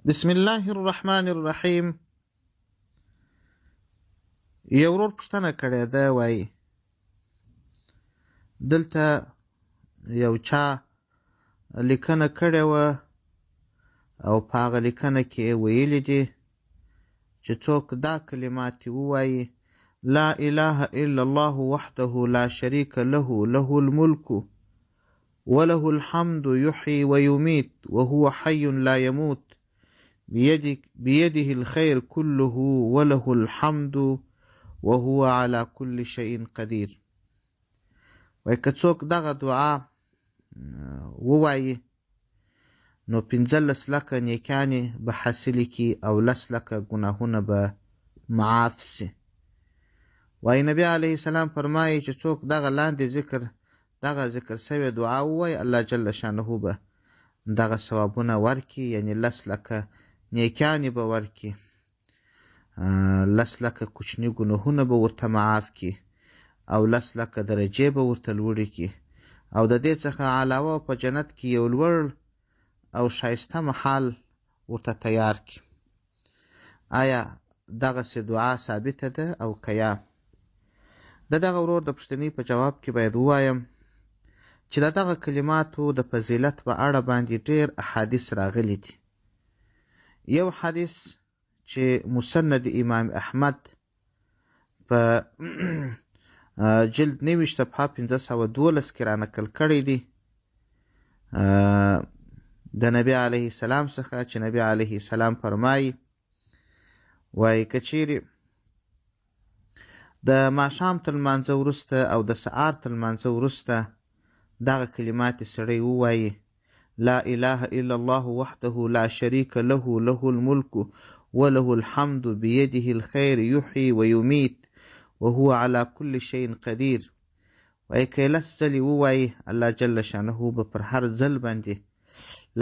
بسم الله الرحمن الرحیم. یو ورور پوښتنه کړې ده، وایي دلته یو چا لیکنه کړې وه او په هغه لیکنه کې ویلي دي چې څوک دا کلمات ووایي: لا اله الا الله وحده لا شريك له له الملك وله الحمد يحيي ويميت وهو حي لا يموت بيده الخير كله وله الحمد وهو على كل شيء قدير. وای که څوک دغه دعا ووایي نو 15 لکه نیکیانې به حاصلې کړي او 10 لکه ګناهونه به معاف سي. وای نبی علیه السلام فرمایي چې څوک دغه ذکر سوی دعا ووایي، الله جل شانه به دغه ثوابونه ورکړي، یعنی 10 لکه نیکیانې به ورکړي، 10 لکه کوچني ګناهونه به ورته معاف کړي او 10 لکه درجې به ورته لوړې کړي، او د دې څخه علاوه په جنت کې یو لوړ او ښایسته محل ورته تیار کړي. آیا دغسې دعا ثابته ده او که یا؟ د دغه ورور د پوښتنې په جواب کې باید ووایم چې د دغه کلماتو د فضیلت په اړه باندې ډېر احادیث راغلي دي. یو حدیث چې مسند امام احمد په جلد 9 صفحه 512 کې رانقل کړی دی د نبی علیه السلام څخه، چې نبی علیه السلام فرمایي، وایي که چیرې د ماښام تر لمانځه وروسته او د سهار تر لمانځه وروسته دغه کلمات سړی ووایي: لا اله الا الله وحده لا شريك له له الملك وله الحمد بيده الخير يحيي ويميت وهو على كل شيء قدير. وایي که 10 ځلې ووایي، الله جل شانه به پر هر ځل باندې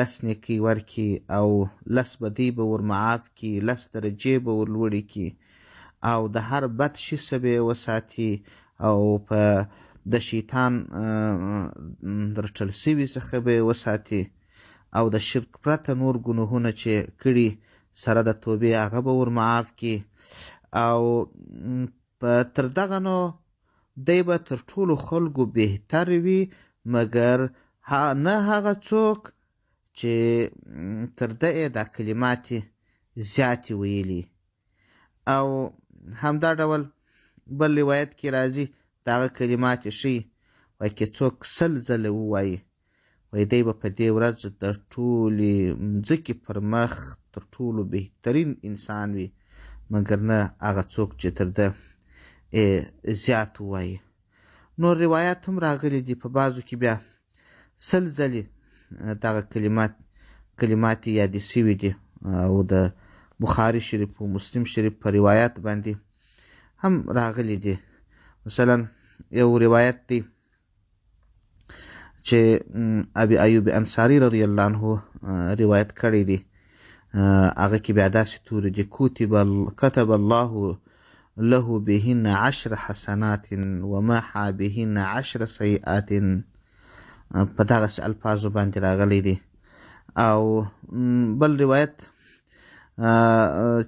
10 نیکۍ ورکړي او 10 بدۍ به ور معاف کړي، 10 درجې به ور لوړې کړي او د هر بد شي څخه به یې وساتي او په د شیطان درټل سوي څخه به یې وساتي او د شرک پرته نور ګناهونه چې کړي سره د توبې هغه به ور معاف کړي، او تر دغه نو دی به تر ټولو خلکو بهتر وي، مګر نه هغه څوک چې تر ده یې دا کلمات زیاتې ویلي. او همدا ډول بل روایت کې راځي دغه کلمات ښیي، وایي که څوک 100 ځله ووایي، وایي دی به په دې ورځ د ټولې مځکې پر مخ تر ټولو بهترین انسان وي، مګر نه هغه څوک چې تر ده زیات ووایي. نور روایات هم راغلي دي، په بعضو کې بیا 100 ځلې دغه کلمات یادې سوي دي، او د بخاري شریف و مسلم شریف په روایت باندې هم راغلي دي. مثلا یو روایت دی چې ابي ایوب انصاري رضی الله عنه روایت کړی دی، هغه کې بیا داسې توري دي: كتب الله له بهن 10 حسنات ومحى بهن 10 سيئات، په دغسې الفاظو باندې راغلی دی. او بل روایت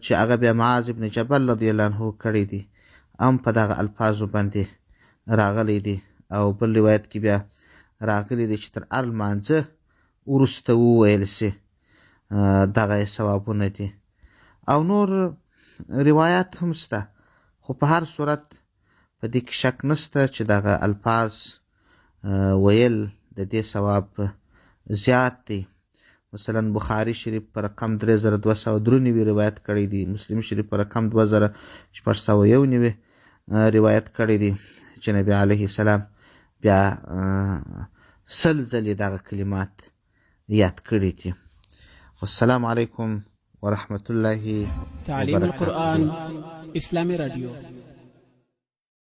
چې هغه بیا معاذ ابن جبل رضی الله عنه کړی دی، هم په دغه الفاظو باندې راغلی دی. او بل روایت کې بیا راغلی دی چې تر هر لمانځه وروسته وویل سي، دغه ثوابونه دي. او نور روایات هم شته، خو په هر صورت په دې کې شک نشته چې دغه الفاظ ویل د دې ثواب زیات دی. مثلا بخاري شریف په رقم 3293 روایت کړی دی، مسلم شریف په رقم 2691 روایت کړی دی چې نبی علیه السلام بیا 100 ځلې دغه کلمات یاد کړي دي. والسلام علیکم ورحمة الله تعلیم القرآن اسلامی رادیو.